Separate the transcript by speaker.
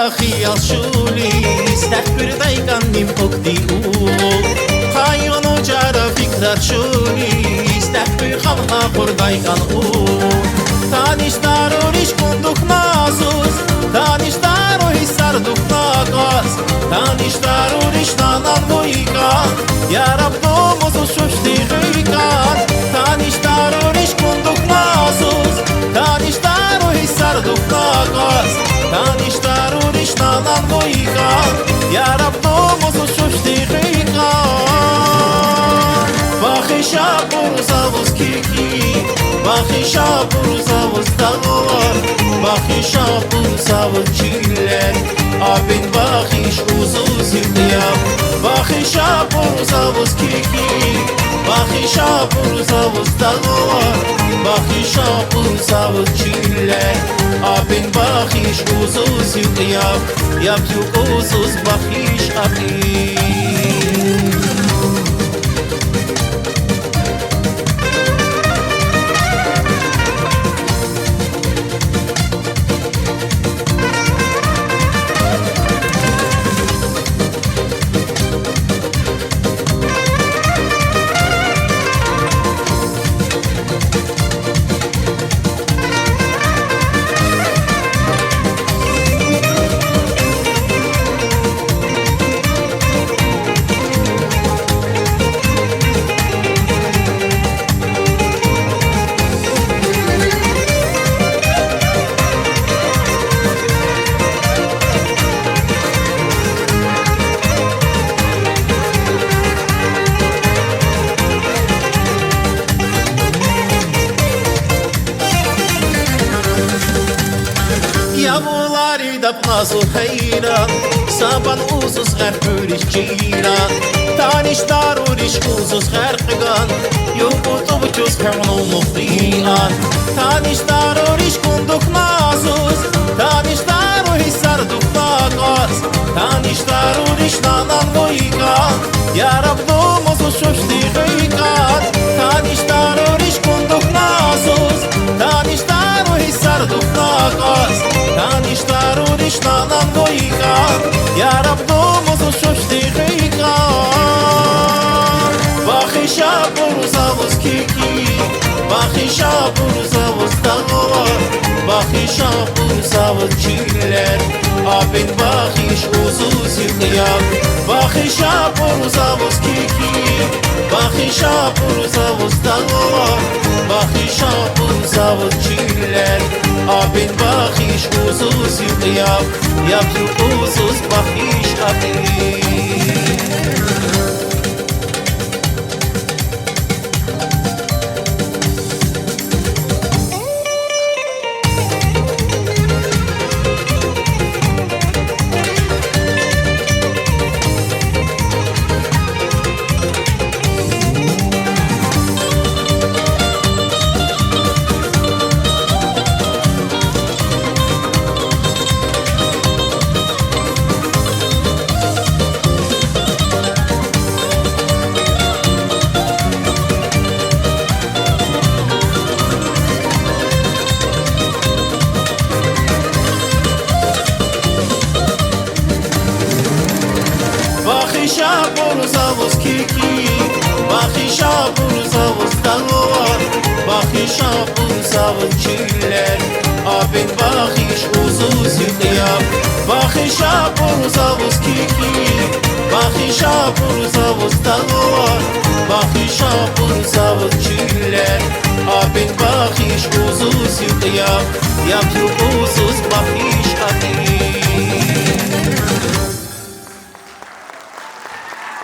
Speaker 1: خيال شولي استحبر دايقان نيم أقدي خايون وجارة فكرة شولي استحبر خمها بر دايقان تانيش دارو ريش كندوك نازوز تانيش دارو هسار دوك ناقاز تانيش دارو ريش نانان ويقان يا رب دوموزو شوشتي غيقان تانيش دارو ريش كندوك نازوز تانيش دارو هسار دوك ناقاز تانيش دارو ريش نانان ويقان يا رب دوموزو شوشتي غيقان باخي شابور زاوز كيكي باخي شابور زاوز دغور باخي شابور زاوز جيلن abin bakhish uzuz yam bakhi shapur zavus kiki bakhi shapur zavus dagor bakhi shapur zavus chile abin bakhish uzuz yam yam uzuz bakhish abin Yavulari da plazo heyran Saban uzuz gərhüriş ciran Taniş daruriş uzuz gərqigan Yubutu bucuz kərnu muhriyan Taniş daruriş kunduk nazuz Taniş daruriş sarduk naqaz Taniş daruriş nanan voygan Ya Rabbumuzu şuşti gıygan Taniş daruriş kunduk nazuz Taniş daruriş sarduk naqaz تانيش دارونيش نانان ويقان يا رب دوموزو شوشتي غيقان باخي شابور زاوز كيكي باخي شابور زاوز دغور باخي شابور زاوز جيلن abin bakhish uzuz yam باخي شابور زاوز كيكي باخي شابور زاوز دغور باخي شابور زاوز جيلن abin bakhish uzuz yam yam uzuz bakhish abin باخي شابور زاوز كيكي باخي شابور زاوز دغور باخي شابور زاوز جيلن abin bakhish uzuz yam باخي شابور زاوز كيكي باخي شابور زاوز دغور باخي شابور زاوز جيلن abin bakhish uzuz yam yam uzuz bakhish abin